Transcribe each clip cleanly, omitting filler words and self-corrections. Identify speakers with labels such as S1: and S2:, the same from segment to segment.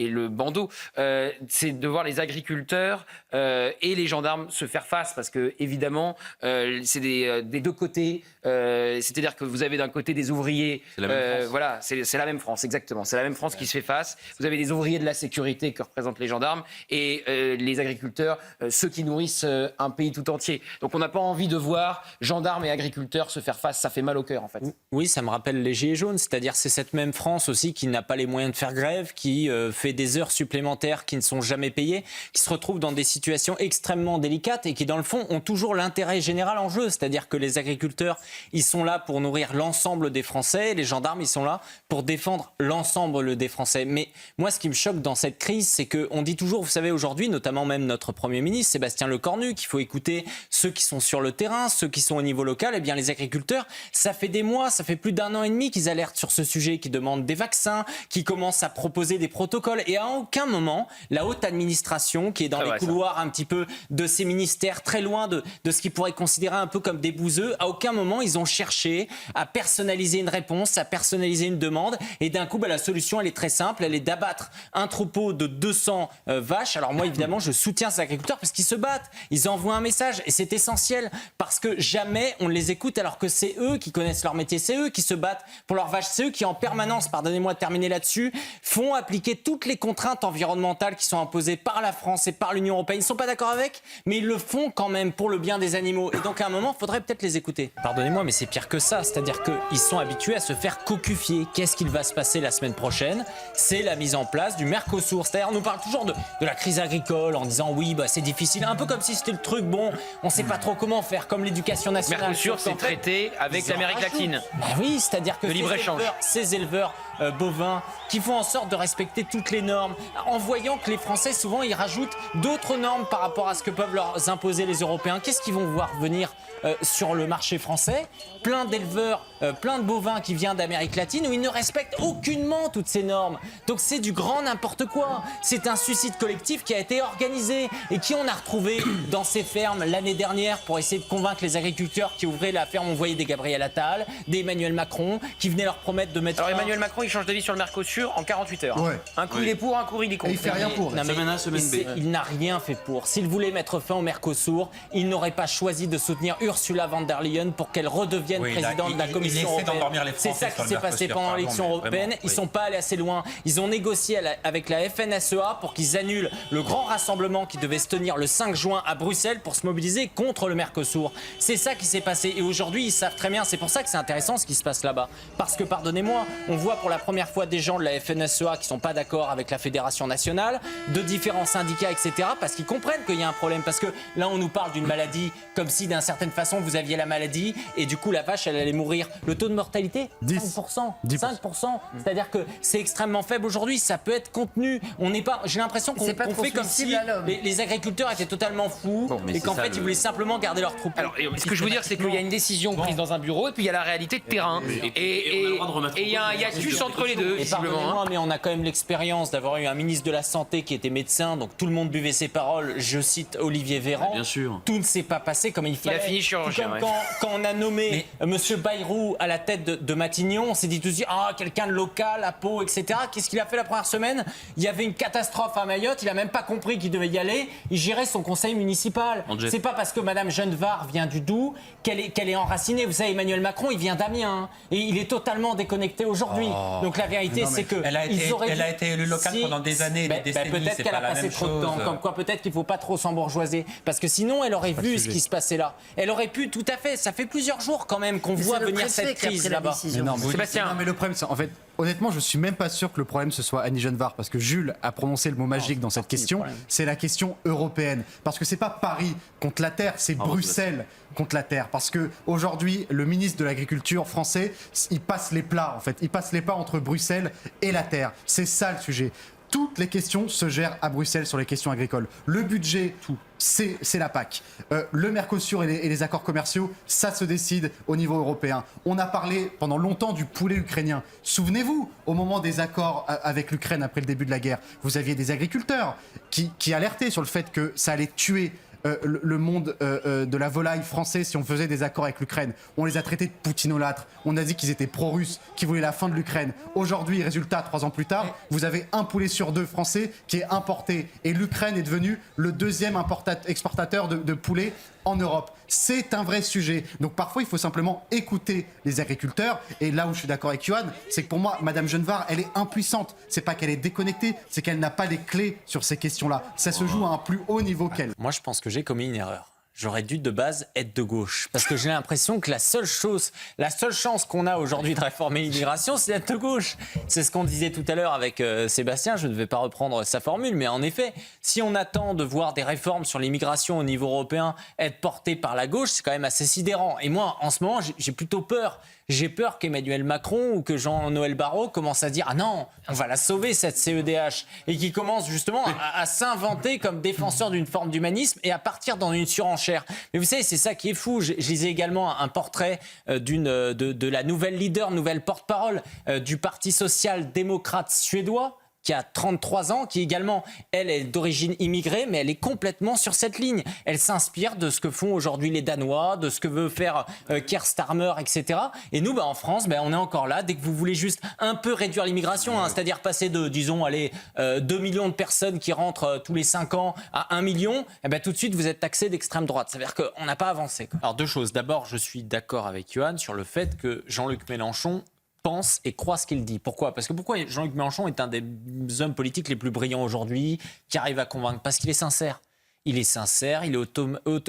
S1: le bandeau, c'est de voir les agriculteurs et les gendarmes se faire face, parce que évidemment, c'est des deux côtés. C'est-à-dire que vous avez d'un côté des ouvriers, voilà, c'est la même France, exactement. C'est la même France qui se fait face. Vous avez des ouvriers de la sécurité que représentent les gendarmes et les agriculteurs, ceux qui nourrissent un pays tout entier. Donc on n'a pas envie de voir gendarmes et agriculteurs se faire face. Ça fait mal au cœur, en fait.
S2: Oui, ça me rappelle les Gilets jaunes, c'est-à-dire c'est cette même France aussi qui n'a pas les moyens de faire grève, qui fait des heures supplémentaires qui ne sont jamais payées, qui se retrouve dans des situations extrêmement délicates et qui, dans le fond, ont toujours l'intérêt général en jeu. C'est-à-dire que les agriculteurs, ils sont là pour nourrir l'ensemble des Français, les gendarmes, ils sont là pour défendre l'ensemble des Français. Mais moi, ce qui me choque dans cette crise, c'est qu'on dit toujours, vous savez, aujourd'hui, notamment même notre Premier ministre, Sébastien Lecornu, qu'il faut écouter ceux qui sont sur le terrain, ceux qui sont au niveau local. Eh bien, les agriculteurs, ça fait des mois, ça fait plus d'1 an et demi qu'ils alertent sur ce sujet, qui demandent des vaccins, qui commencent à proposer des protocoles. Et à aucun moment, la haute administration, qui est dans les couloirs un petit peu de ces ministères, très loin de ce qu'ils pourraient considérer un peu comme des bouseux, à aucun moment, ils ont cherché à personnaliser une réponse, à personnaliser une demande. Et d'un coup, la solution, elle est très simple, elle est d'abattre un troupeau de 200 vaches. Alors moi, évidemment, je soutiens ces agriculteurs parce qu'ils se battent, ils envoient un message et c'est essentiel parce que jamais on les écoute alors que c'est eux qui connaissent leur métier, c'est eux qui se battent pour leurs vaches, c'est eux qui en permanence, pardonnez-moi de terminer là-dessus, font appliquer toutes les contraintes environnementales qui sont imposées par la France et par l'Union européenne. Ils ne sont pas d'accord avec, mais ils le font quand même pour le bien des animaux. Et donc à un moment, il faudrait peut-être les écouter. Pardonnez-moi, mais c'est pire que ça, c'est-à-dire qu'ils sont habitués à se faire cocufier. Qu'est-ce qu'il va se passer la semaine prochaine? C'est la mise en place du Mercosur. C'est-à-dire on nous parle toujours de la crise agricole en disant oui, c'est difficile, un peu comme si c'était le truc, bon, on ne sait pas trop comment faire, comme l'éducation nationale.
S1: Mercosur, c'est traité avec l'Amérique latine.
S2: Oui, c'est-à-dire que ces éleveurs bovins qui font en sorte de respecter toutes les normes, en voyant que les Français, souvent, ils rajoutent d'autres normes par rapport à ce que peuvent leur imposer les Européens. Qu'est-ce qu'ils vont voir venir sur le marché français? Plein d'éleveurs, plein de bovins qui viennent d'Amérique latine où ils ne respectent aucunement toutes ces normes. Donc c'est du grand n'importe quoi. C'est un suicide collectif qui a été organisé et qui on a retrouvé dans ces fermes l'année dernière pour essayer de convaincre les agriculteurs qui ouvraient la ferme. On voyait des Gabriel Attal, des Emmanuel Macron qui venaient leur promettre de mettre...
S1: Alors Emmanuel Macron, il change d'avis sur le Mercosur en 48 heures.
S3: Ouais.
S1: Un coup il est pour, un coup il est contre.
S3: Et il fait rien pour.
S2: Semaine A, semaine B. Il n'a rien fait pour. S'il voulait mettre fin au Mercosur, il n'aurait pas choisi de soutenir Ursula von der Leyen pour qu'elle redevienne présidente de la Commission européenne. C'est ça qui s'est passé pendant l'élection européenne. Ils ne sont pas allés assez loin. Ils ont négocié avec la FNSEA pour qu'ils annulent le grand rassemblement qui devait se tenir le 5 juin à Bruxelles pour se mobiliser contre le Mercosur. C'est ça qui s'est passé. Et aujourd'hui, ils savent très bien. C'est pour ça que c'est intéressant ce qui se passe là-bas. Parce que, pardonnez-moi, on voit pour la première fois des gens de la FNSEA qui ne sont pas d'accord avec la Fédération nationale, de différents syndicats, etc. Parce qu'ils comprennent qu'il y a un problème. Parce que là, on nous parle d'une maladie comme si, d'une certaine façon, vous aviez la maladie et du coup, la vache, elle allait mourir. Le taux de mortalité, 5%. 5%. C'est-à-dire que c'est extrêmement faible aujourd'hui. Ça peut être contenu. On n'est pas... J'ai l'impression qu'on fait comme si les agriculteurs étaient totalement fous et qu'en fait, ils voulaient simplement garder leur troupeau.
S1: Alors, ce que je veux dire, c'est qu'il y a une décision prise dans un bureau et puis il y a la réalité de terrain. Et il y a un hiatus entre les deux, visiblement.
S2: Mais on a quand même l'expérience d'avoir eu un ministre de la Santé qui était médecin, donc tout le monde buvait ses paroles. Je cite Olivier Véran.
S4: Bien sûr.
S2: Tout ne s'est pas passé comme il fallait.
S1: Il a fini chirurgien.
S2: Quand on a nommé Monsieur Bayrou à la tête de Matignon, on s'est dit tous quelqu'un de local, à Pau, etc. Qu'est-ce qu'il a fait la première semaine? Il y avait une catastrophe à Mayotte, il n'a même pas compris qu'il devait y aller. Il gérait son conseil municipal. C'est pas parce que Madame Genevard vient du Doubs qu'elle est enracinée. Vous savez, Emmanuel Macron, il vient d'Amiens et il est totalement déconnecté aujourd'hui. Donc la vérité, c'est que
S4: elle a été élue locale pendant des années, des décennies.
S2: Peut-être qu'elle a passé trop de temps. Comme quoi, peut-être qu'il ne faut pas trop s'embourgeoiser, parce que sinon, elle aurait vu ce qui se passait là. Elle aurait pu, tout à fait. Ça fait plusieurs jours quand même qu'on voit venir cette crise là-bas.
S3: Sébastien, mais le problème, c'est en fait. Honnêtement, je suis même pas sûr que le problème ce soit Annie Genevard, parce que Jules a prononcé le mot magique dans cette question. C'est la question européenne, parce que c'est pas Paris contre la terre, c'est Bruxelles contre la terre. Parce que aujourd'hui, le ministre de l'Agriculture français, il passe les plats en fait, il passe les pas entre Bruxelles et la terre. C'est ça le sujet. Toutes les questions se gèrent à Bruxelles sur les questions agricoles. Le budget, c'est la PAC. Le Mercosur et les accords commerciaux, ça se décide au niveau européen. On a parlé pendant longtemps du poulet ukrainien. Souvenez-vous, au moment des accords avec l'Ukraine après le début de la guerre, vous aviez des agriculteurs qui alertaient sur le fait que ça allait tuer le monde de la volaille français si on faisait des accords avec l'Ukraine. On les a traités de poutinolâtres. On a dit qu'ils étaient pro-russes, qu'ils voulaient la fin de l'Ukraine. Aujourd'hui, résultat, 3 ans plus tard, vous avez un poulet sur 2 français qui est importé. Et l'Ukraine est devenue le deuxième exportateur de poulet en Europe. C'est un vrai sujet. Donc parfois, il faut simplement écouter les agriculteurs. Et là où je suis d'accord avec Yoann, c'est que pour moi, Madame Genevard, elle est impuissante. C'est pas qu'elle est déconnectée, c'est qu'elle n'a pas les clés sur ces questions-là. Ça se joue à un plus haut niveau qu'elle.
S2: Moi, je pense que j'ai commis une erreur. J'aurais dû de base être de gauche. Parce que j'ai l'impression que la seule chance qu'on a aujourd'hui de réformer l'immigration, c'est d'être de gauche. C'est ce qu'on disait tout à l'heure avec Sébastien, je ne vais pas reprendre sa formule, mais en effet, si on attend de voir des réformes sur l'immigration au niveau européen être portées par la gauche, c'est quand même assez sidérant. Et moi, en ce moment, j'ai plutôt peur. J'ai peur qu'Emmanuel Macron ou que Jean-Noël Barrot commence à dire « Ah non, on va la sauver cette CEDH » et qui commence justement à s'inventer comme défenseur d'une forme d'humanisme et à partir dans une surenchère. Mais vous savez, c'est ça qui est fou. Je lisais également un portrait de la nouvelle leader, nouvelle porte-parole du Parti social-démocrate suédois, qui a 33 ans, qui également, elle est d'origine immigrée, mais elle est complètement sur cette ligne. Elle s'inspire de ce que font aujourd'hui les Danois, de ce que veut faire Keir Starmer, etc. Et nous, en France, on est encore là. Dès que vous voulez juste un peu réduire l'immigration, c'est-à-dire passer de, disons, 2 millions de personnes qui rentrent tous les 5 ans à 1 million, tout de suite, vous êtes taxé d'extrême droite. Ça veut dire qu'on n'a pas avancé, quoi. Alors, 2 choses. D'abord, je suis d'accord avec Yoann sur le fait que Jean-Luc Mélenchon pense et croit ce qu'il dit. Pourquoi ? Parce que pourquoi Jean-Luc Mélenchon est un des hommes politiques les plus brillants aujourd'hui, qui arrive à convaincre ? Parce qu'il est sincère. Il est sincère, il est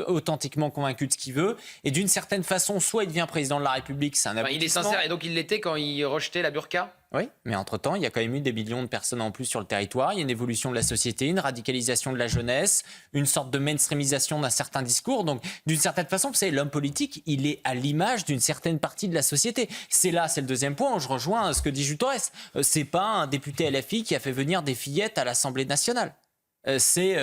S2: authentiquement convaincu de ce qu'il veut. Et d'une certaine façon, soit il devient président de la République, c'est un aboutissement.
S1: Il est sincère et donc il l'était quand il rejetait la burqa ?
S2: Oui, mais entre-temps, il y a quand même eu des millions de personnes en plus sur le territoire. Il y a une évolution de la société, une radicalisation de la jeunesse, une sorte de mainstreamisation d'un certain discours. Donc, d'une certaine façon, vous savez, l'homme politique, il est à l'image d'une certaine partie de la société. C'est le deuxième point où je rejoins ce que dit Jules Torres. C'est pas un député LFI qui a fait venir des fillettes à l'Assemblée nationale. C'est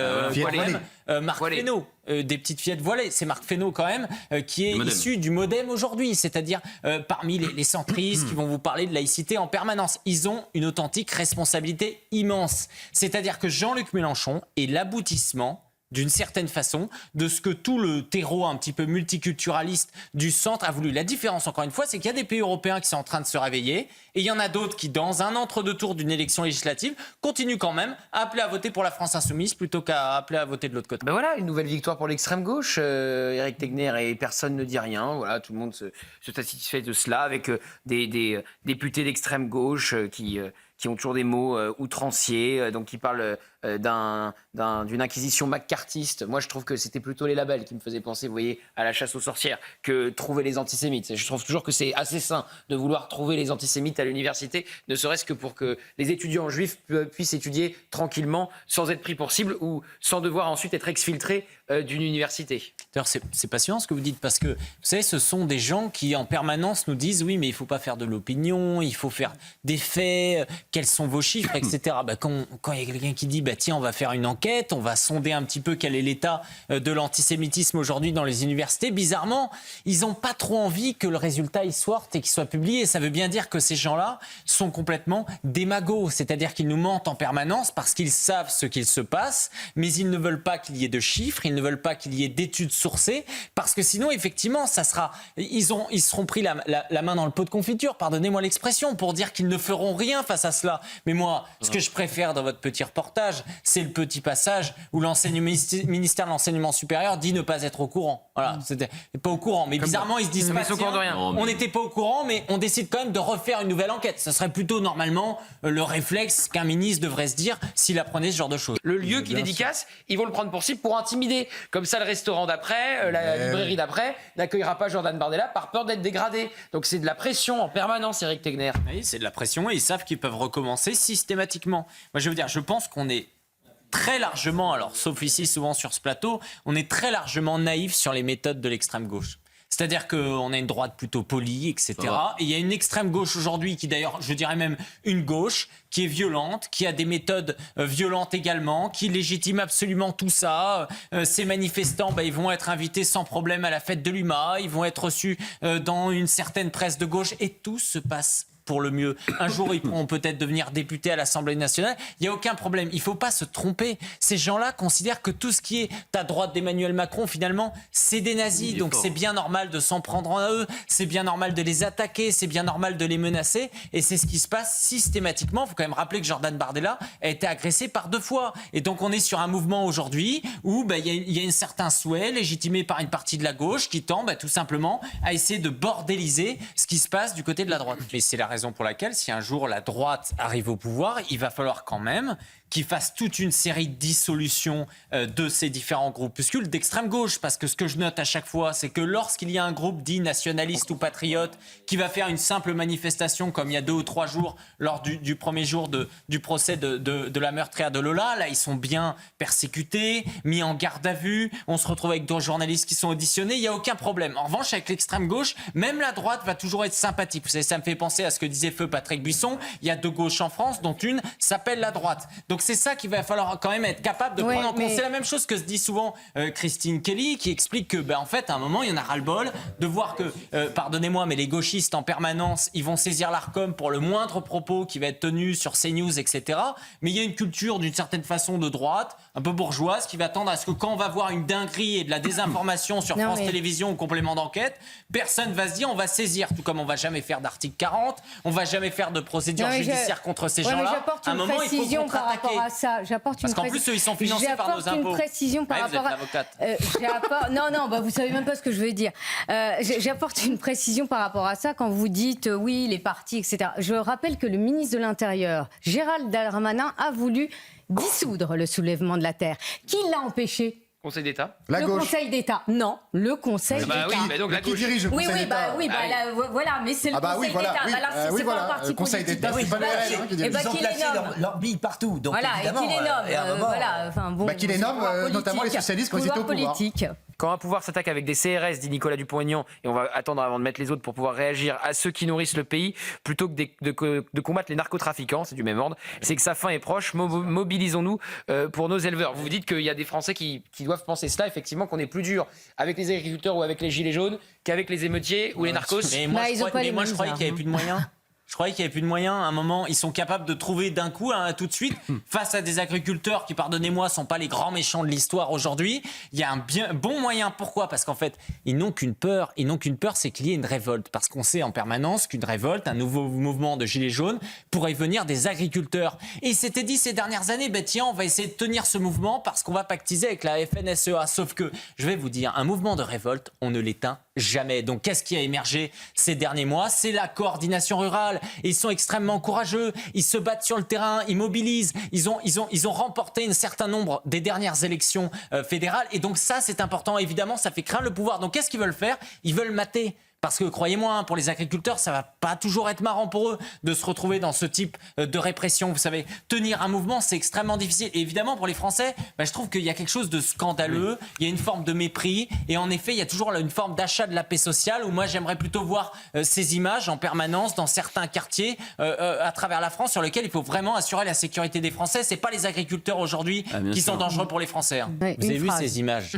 S2: Marc Fesneau, des petites fillettes voilées. C'est Marc Fesneau quand même qui est issu du MoDem aujourd'hui, c'est-à-dire parmi les centristes qui vont vous parler de laïcité en permanence. Ils ont une authentique responsabilité immense. C'est-à-dire que Jean-Luc Mélenchon est l'aboutissement d'une certaine façon, de ce que tout le terreau un petit peu multiculturaliste du centre a voulu. La différence, encore une fois, c'est qu'il y a des pays européens qui sont en train de se réveiller et il y en a d'autres qui, dans un entre-deux tours d'une élection législative, continuent quand même à appeler à voter pour la France insoumise plutôt qu'à appeler à voter de l'autre côté.
S1: Voilà, une nouvelle victoire pour l'extrême gauche. Éric Tegner et personne ne dit rien. Voilà, tout le monde se satisfait de cela avec des députés d'extrême gauche qui ont toujours des mots outranciers, donc qui parlent d'une inquisition maccarthiste. Moi, je trouve que c'était plutôt les labels qui me faisaient penser, vous voyez, à la chasse aux sorcières, que trouver les antisémites. Je trouve toujours que c'est assez sain de vouloir trouver les antisémites à l'université, ne serait-ce que pour que les étudiants juifs puissent étudier tranquillement, sans être pris pour cible ou sans devoir ensuite être exfiltrés d'une université.
S2: D'ailleurs, c'est passionnant ce que vous dites, parce que, vous savez, ce sont des gens qui, en permanence, nous disent « Oui, mais il ne faut pas faire de l'opinion, il faut faire des faits, quels sont vos chiffres, etc. » Quand il y a quelqu'un qui dit « Tiens, on va faire une enquête, on va sonder un petit peu quel est l'état de l'antisémitisme aujourd'hui dans les universités », bizarrement, ils n'ont pas trop envie que le résultat y sorte et qu'il soit publié. Ça veut bien dire que ces gens-là sont complètement démagos, c'est-à-dire qu'ils nous mentent en permanence parce qu'ils savent ce qu'il se passe, mais ils ne veulent pas qu'il y ait de chiffres, ils ne veulent pas qu'il y ait d'études sourcées, parce que sinon, effectivement, ils seront pris la main dans le pot de confiture, pardonnez-moi l'expression, pour dire qu'ils ne feront rien face à cela. Mais moi, ce que je préfère dans votre petit reportage, c'est le petit passage où ministère de l'enseignement supérieur dit ne pas être au courant. Voilà, c'était pas au courant, mais bizarrement, ils se disent pas, on n'était pas au courant, mais on décide quand même de refaire une nouvelle enquête. Ce serait plutôt normalement le réflexe qu'un ministre devrait se dire s'il apprenait ce genre de choses.
S1: Le lieu qui dédicace, ils vont le prendre pour cible pour intimider. Comme ça, le restaurant d'après, la librairie d'après, n'accueillera pas Jordan Bardella par peur d'être dégradé. Donc c'est de la pression en permanence, Éric Tegner.
S2: Oui, c'est de la pression et ils savent qu'ils peuvent recommencer systématiquement. Moi, je veux dire, je pense qu'on est très largement, alors sauf ici souvent sur ce plateau, on est très largement naïf sur les méthodes de l'extrême gauche. C'est-à-dire qu'on a une droite plutôt polie, etc. Et il y a une extrême gauche aujourd'hui qui d'ailleurs, je dirais même une gauche, qui est violente, qui a des méthodes violentes également, qui légitime absolument tout ça. Ces manifestants, ils vont être invités sans problème à la fête de l'UMA, ils vont être reçus dans une certaine presse de gauche et tout se passe pour le mieux. Un jour, ils pourront peut-être devenir députés à l'Assemblée nationale. Il n'y a aucun problème. Il ne faut pas se tromper. Ces gens-là considèrent que tout ce qui est à droite d'Emmanuel Macron, finalement, c'est des nazis. Donc c'est bien normal de s'en prendre à eux. C'est bien normal de les attaquer. C'est bien normal de les menacer. Et c'est ce qui se passe systématiquement. Il faut quand même rappeler que Jordan Bardella a été agressé par 2 fois. Et donc on est sur un mouvement aujourd'hui où il y a un certain souhait légitimé par une partie de la gauche qui tend tout simplement à essayer de bordéliser ce qui se passe du côté de la droite. Mais c'est la raison pour laquelle, si un jour la droite arrive au pouvoir, il va falloir quand même qu'il fasse toute une série de dissolutions de ces différents groupuscules d'extrême gauche. Parce que ce que je note à chaque fois, c'est que lorsqu'il y a un groupe dit nationaliste ou patriote qui va faire une simple manifestation, comme il y a 2 ou 3 jours, lors du premier jour du procès de la meurtrière de Lola, là, ils sont bien persécutés, mis en garde à vue, on se retrouve avec d'autres journalistes qui sont auditionnés, il n'y a aucun problème. En revanche, avec l'extrême gauche, même la droite va toujours être sympathique. Vous savez, ça me fait penser à ce que disait feu Patrick Buisson, il y a 2 gauches en France, dont une s'appelle la droite. Donc c'est ça qu'il va falloir quand même être capable de prendre en compte. C'est la même chose que se dit souvent Christine Kelly, qui explique que, en fait, à un moment, il y en a ras-le-bol de voir que, pardonnez-moi, mais les gauchistes en permanence, ils vont saisir l'Arcom pour le moindre propos qui va être tenu sur CNews, etc. Mais il y a une culture, d'une certaine façon, de droite, un peu bourgeoise, qui va tendre à ce que quand on va voir une dinguerie et de la désinformation sur France Télévisions ou complément d'enquête, personne va se dire on va saisir, tout comme on va jamais faire d'article 40, on va jamais faire de procédure judiciaire contre ces gens-là. À un moment, il faut contre-attaquer. Parce qu'en plus, eux, ils sont financés par nos impôts.
S5: Une précision par rapport à... Non, vous savez même pas ce que je veux dire. J'apporte une précision par rapport à ça quand vous dites oui, les partis, etc. Je rappelle que le ministre de l'Intérieur, Gérald Darmanin, a voulu dissoudre le soulèvement de la Terre. Qui l'a empêché ?
S1: Conseil d'État.
S5: Le Conseil d'État. Non, le Conseil d'État.
S1: Oui, donc la
S3: Qui
S1: gauche.
S3: dirige le Conseil d'État
S5: Voilà, mais c'est le Conseil d'État. C'est pas un parti
S3: Conseil
S5: politique.
S3: d'État, c'est pas le RN qui dirige.
S5: Ils ont placé
S6: leur bille partout. Donc
S5: voilà, et qui les nomme.
S3: Qui les nomme, notamment les socialistes quand ils étaient au pouvoir.
S1: Quand un pouvoir s'attaque avec des CRS, dit Nicolas Dupont-Aignan, et on va attendre avant de mettre les autres pour pouvoir réagir à ceux qui nourrissent le pays, plutôt que de combattre les narcotrafiquants, c'est du même ordre, c'est que sa fin est proche, mobilisons-nous pour nos éleveurs. Vous vous dites qu'il y a des Français qui doivent penser cela, effectivement, qu'on est plus dur avec les agriculteurs ou avec les gilets jaunes qu'avec les émeutiers ou les narcos.
S2: Mais moi, je croyais qu'il n'y avait plus de moyens. Je croyais qu'il n'y avait plus de moyens. À un moment, ils sont capables de trouver d'un coup, tout de suite, face à des agriculteurs qui, pardonnez-moi, sont pas les grands méchants de l'histoire aujourd'hui. Il y a un bon moyen. Pourquoi ? Parce qu'en fait, ils n'ont qu'une peur. C'est qu'il y ait une révolte. Parce qu'on sait en permanence qu'une révolte, un nouveau mouvement de gilets jaunes, pourrait venir des agriculteurs. Et il s'était dit ces dernières années, tiens, on va essayer de tenir ce mouvement parce qu'on va pactiser avec la FNSEA. Sauf que, je vais vous dire, un mouvement de révolte, on ne l'éteint jamais. Donc, qu'est-ce qui a émergé ces derniers mois ? C'est la coordination rurale. Et ils sont extrêmement courageux, ils se battent sur le terrain, ils mobilisent, ils ont remporté un certain nombre des dernières élections fédérales. Et donc ça, c'est important. Évidemment, ça fait craindre le pouvoir. Donc qu'est-ce qu'ils veulent faire ? Ils veulent mater. Parce que, croyez-moi, pour les agriculteurs, ça va pas toujours être marrant pour eux de se retrouver dans ce type de répression. Vous savez, tenir un mouvement, c'est extrêmement difficile. Et évidemment, pour les Français, je trouve qu'il y a quelque chose de scandaleux. Il y a une forme de mépris. Et en effet, il y a toujours une forme d'achat de la paix sociale où moi, j'aimerais plutôt voir ces images en permanence dans certains quartiers à travers la France sur lesquels il faut vraiment assurer la sécurité des Français. C'est pas les agriculteurs aujourd'hui qui sont dangereux pour les Français.
S5: Ouais,
S2: vous avez vu ces images ?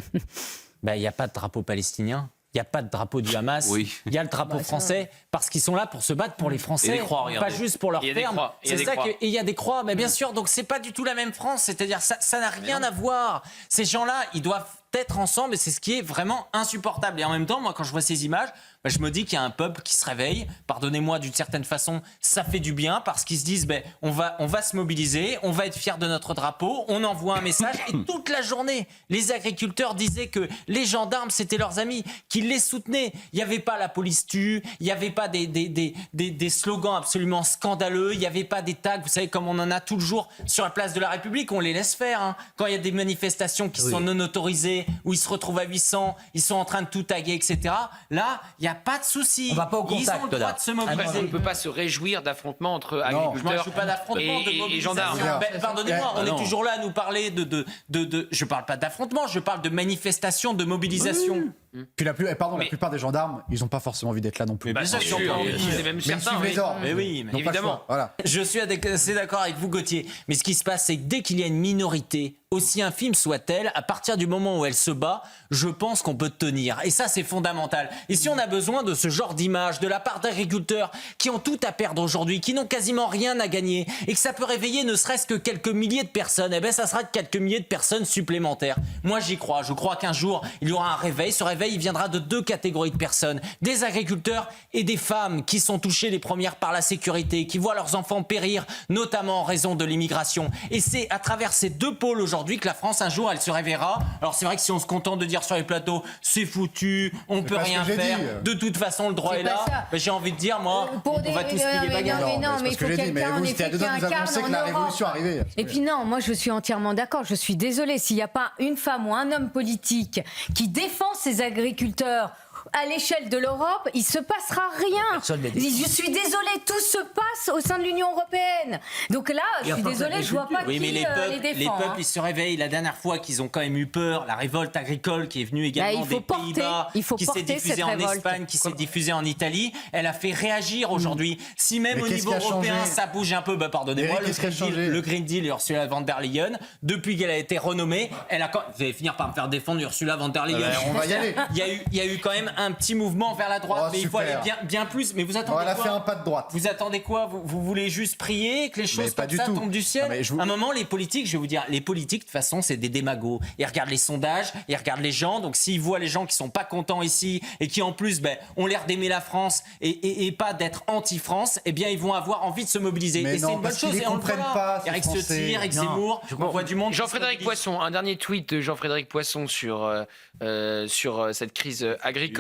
S2: Il n'y a pas de drapeau palestinien. Il n'y a pas de drapeau du Hamas.
S7: Oui.
S2: Il y a le drapeau français parce qu'ils sont là pour se battre pour les Français, pas juste pour leur ferme. C'est ça que, et il y a des croix, mais bien sûr. Donc c'est pas du tout la même France. C'est-à-dire ça n'a rien à voir. Ces gens-là, ils doivent être ensemble et c'est ce qui est vraiment insupportable. Et en même temps, moi, quand je vois ces images, je me dis qu'il y a un peuple qui se réveille. Pardonnez-moi, d'une certaine façon, ça fait du bien parce qu'ils se disent, on va se mobiliser, on va être fiers de notre drapeau, on envoie un message. Et toute la journée, les agriculteurs disaient que les gendarmes, c'était leurs amis, qu'ils les soutenaient. Il n'y avait pas la police tue, il n'y avait pas des slogans absolument scandaleux, il n'y avait pas des tags, vous savez, comme on en a tout le jour sur la place de la République, on les laisse faire. Quand il y a des manifestations qui sont non autorisées, où ils se retrouvent à 800, ils sont en train de tout taguer, etc. Là, il n'y a pas de souci.
S6: On va pas au contact,
S1: ils ont le droit
S6: là.
S1: de se mobiliser. On ne peut pas se réjouir d'affrontements entre agriculteurs
S2: moi, je ne suis pas d'affrontement,
S1: et gendarmes.
S2: Pardonnez-moi, on est toujours là à nous parler de je ne parle pas d'affrontement, je parle de manifestation, de mobilisation.
S3: Puis la plupart des gendarmes, ils n'ont pas forcément envie d'être là non plus.
S1: Bien sûr, c'est même
S3: Mais ils
S1: certain.
S3: suivent les ordres.
S2: Mais oui,
S3: Ils n'ont pas le
S1: évidemment.
S3: choix, Voilà.
S2: Je suis assez d'accord avec vous, Gauthier. Mais ce qui se passe, c'est que dès qu'il y a une minorité, aussi infime soit-elle, à partir du moment où elle se bat, je pense qu'on peut tenir. Et ça, c'est fondamental. Et si on a besoin de ce genre d'image de la part d'agriculteurs qui ont tout à perdre aujourd'hui, qui n'ont quasiment rien à gagner, et que ça peut réveiller ne serait-ce que quelques milliers de personnes, eh ben ça sera quelques milliers de personnes supplémentaires. Moi, j'y crois. Je crois qu'un jour, il y aura un réveil. Ce réveil, il viendra de deux catégories de personnes. Des agriculteurs et des femmes qui sont touchées les premières par la sécurité, qui voient leurs enfants périr, notamment en raison de l'immigration. Et c'est à travers ces deux pôles aujourd'hui que la France, un jour, elle se réveillera. Alors c'est vrai que si on se contente de dire sur les plateaux, c'est foutu, on peut
S3: pas ce
S2: rien
S3: que j'ai
S2: faire,
S3: dit.
S2: de toute façon, le droit
S5: C'est
S2: est
S5: pas
S2: là,
S5: ça.
S2: ben, j'ai envie de dire, moi, on va tous payer bagarre.
S5: Mais il faut quelqu'un en effet qui incarne en
S3: que la
S5: Europe.
S3: révolution arrivait.
S5: Et puis non, moi je suis entièrement d'accord. Je suis désolée s'il n'y a pas une femme ou un homme politique qui défend ces agriculteurs à l'échelle de l'Europe, il se passera rien. Je suis désolée, tout se passe au sein de l'Union européenne. Donc là, je suis désolée, je vois pas
S2: Oui,
S5: qui
S2: mais les
S5: défend.
S2: peuples, ils se réveillent. La dernière fois qu'ils ont quand même eu peur, la révolte agricole qui est venue également des Pays-Bas, qui s'est diffusée en Espagne, qui s'est diffusée en Italie, elle a fait réagir aujourd'hui. Si même
S3: Mais
S2: au
S3: qu'est-ce
S2: niveau
S3: qui a
S2: européen,
S3: changé
S2: ça bouge un peu, bah pardonnez-moi,
S3: Eric, qu'est-ce qui a changé
S2: le Green Deal et Ursula von der Leyen, depuis qu'elle a été renommée, elle a... Vous allez finir par me faire défendre Ursula von der Leyen.
S3: On va y aller.
S2: Il y a eu quand même un petit mouvement vers la droite,
S3: Oh,
S2: mais il faut aller
S3: super.
S2: bien plus. Mais vous attendez
S3: Elle a
S2: quoi
S3: fait un pas de droite.
S2: Vous attendez quoi vous voulez juste prier que les choses
S3: pas
S2: comme
S3: du
S2: ça
S3: tout.
S2: tombent du ciel?
S3: Non, mais je vous-
S2: À un moment, les politiques, je vais vous dire, les politiques, de toute façon, c'est des démagos. Ils regardent les sondages, ils regardent les gens. Donc, s'ils voient les gens qui sont pas contents ici et qui, en plus, ont l'air d'aimer la France et pas d'être anti-France, eh bien, ils vont avoir envie de se mobiliser.
S3: Mais
S2: et
S3: non,
S2: c'est une bonne
S3: parce qu'ils
S2: chose.
S3: les
S2: Et on le
S3: comprennent
S2: voit.
S3: pas, ces
S2: Eric
S3: Français.
S2: Ciotti, Eric
S3: Non.
S2: Zemmour, on voit du monde. qui se
S1: Jean-Frédéric
S2: mobilise.
S1: Poisson, un dernier tweet de Jean-Frédéric Poisson sur cette crise agricole.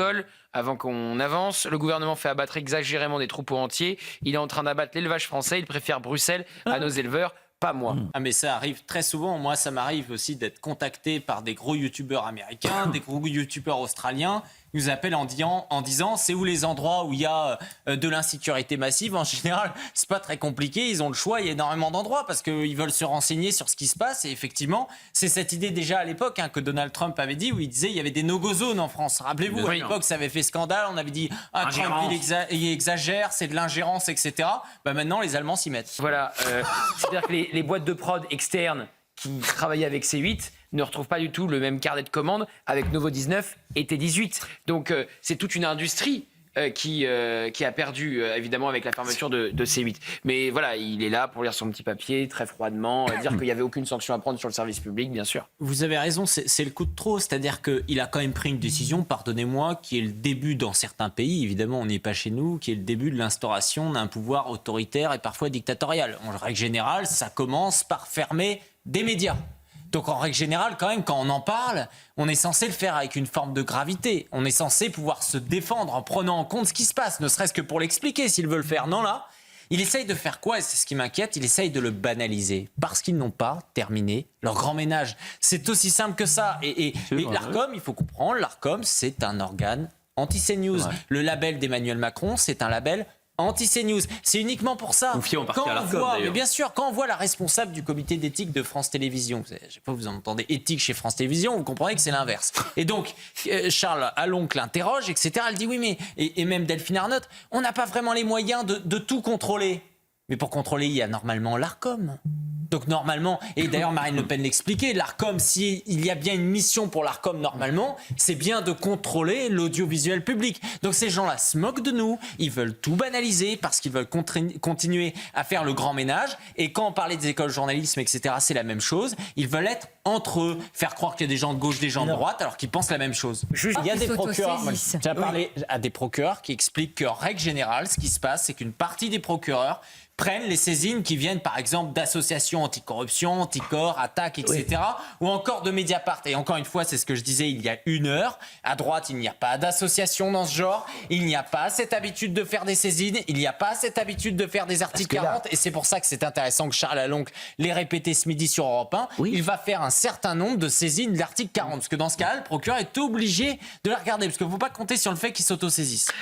S1: Avant qu'on avance, le gouvernement fait abattre exagérément des troupeaux entiers. Il est en train d'abattre l'élevage français. Il préfère Bruxelles à nos éleveurs, pas moi.
S2: Ah mais ça arrive très souvent. Moi, ça m'arrive aussi d'être contacté par des gros youtubeurs américains, des gros youtubeurs australiens. Ils nous appellent en disant c'est où les endroits où il y a de l'insécurité massive. En général, c'est pas très compliqué. Ils ont le choix. Il y a énormément d'endroits parce qu'ils veulent se renseigner sur ce qui se passe. Et effectivement, c'est cette idée déjà à l'époque que Donald Trump avait dit où il disait il y avait des no-go zones en France. Rappelez-vous, à l'époque, ça avait fait scandale. On avait dit Trump il exagère, c'est de l'ingérence, etc. Maintenant, les Allemands s'y mettent.
S1: Voilà, c'est-à-dire que les boîtes de prod externes qui travaillaient avec C8 ne retrouvent pas du tout le même carnet de commandes avec Novo 19 et T18. Donc c'est toute une industrie qui a perdu, évidemment, avec la fermeture de C8. Mais voilà, il est là pour lire son petit papier, très froidement, dire qu'il n'y avait aucune sanction à prendre sur le service public, bien sûr.
S2: Vous avez raison, c'est le coup de trop. C'est-à-dire qu'il a quand même pris une décision, pardonnez-moi, qui est le début dans certains pays, évidemment on n'est pas chez nous, qui est le début de l'instauration d'un pouvoir autoritaire et parfois dictatorial. En règle générale, ça commence par fermer des médias. Donc en règle générale, quand même, quand on en parle, on est censé le faire avec une forme de gravité. On est censé pouvoir se défendre en prenant en compte ce qui se passe, ne serait-ce que pour l'expliquer s'il veut le faire. Non, là, il essaye de faire quoi? Et c'est ce qui m'inquiète, il essaye de le banaliser. Parce qu'ils n'ont pas terminé leur grand ménage. C'est aussi simple que ça. Et l'ARCOM, il faut comprendre, l'ARCOM, c'est un organe anti-CNews. Le label d'Emmanuel Macron, c'est un label anti-CNews. C'est uniquement pour ça.
S6: Confié en partie à l'ARCOM,
S2: Mais
S6: d'ailleurs.
S2: bien sûr, quand on voit la responsable du comité d'éthique de France Télévisions, je sais pas, vous entendez éthique chez France Télévisions, vous comprenez que c'est l'inverse. Et donc, Charles Aloncle l'interroge, etc. Elle dit oui, mais, et même Delphine Arnott, on n'a pas vraiment les moyens de tout contrôler. Mais pour contrôler, il y a normalement l'ARCOM. Donc normalement, et d'ailleurs Marine Le Pen l'expliquait, l'ARCOM, s'il y a bien une mission pour l'ARCOM normalement, c'est bien de contrôler l'audiovisuel public. Donc ces gens-là se moquent de nous, ils veulent tout banaliser parce qu'ils veulent continuer à faire le grand ménage. Et quand on parlait des écoles de journalisme, etc., c'est la même chose. Ils veulent être entre eux, faire croire qu'il y a des gens de gauche, des gens de droite, alors qu'ils pensent la même chose. Il y a des procureurs, j'ai parlé à des procureurs qui expliquent qu'en règle générale, ce qui se passe, c'est qu'une partie des procureurs prennent les saisines qui viennent par exemple d'associations anticorruption, anticorps, attaques, etc. Ou encore de Mediapart. Et encore une fois, c'est ce que je disais il y a une heure. À droite, il n'y a pas d'association dans ce genre. Il n'y a pas cette habitude de faire des saisines. Il n'y a pas cette habitude de faire des articles 40. Et c'est pour ça que c'est intéressant que Charles Aloncle l'ait répété ce midi sur Europe 1. Il va faire un certain nombre de saisines de l'article 40. Parce que dans ce cas-là, le procureur est obligé de la regarder. Parce qu'il ne faut pas compter sur le fait qu'il s'autosaisisse.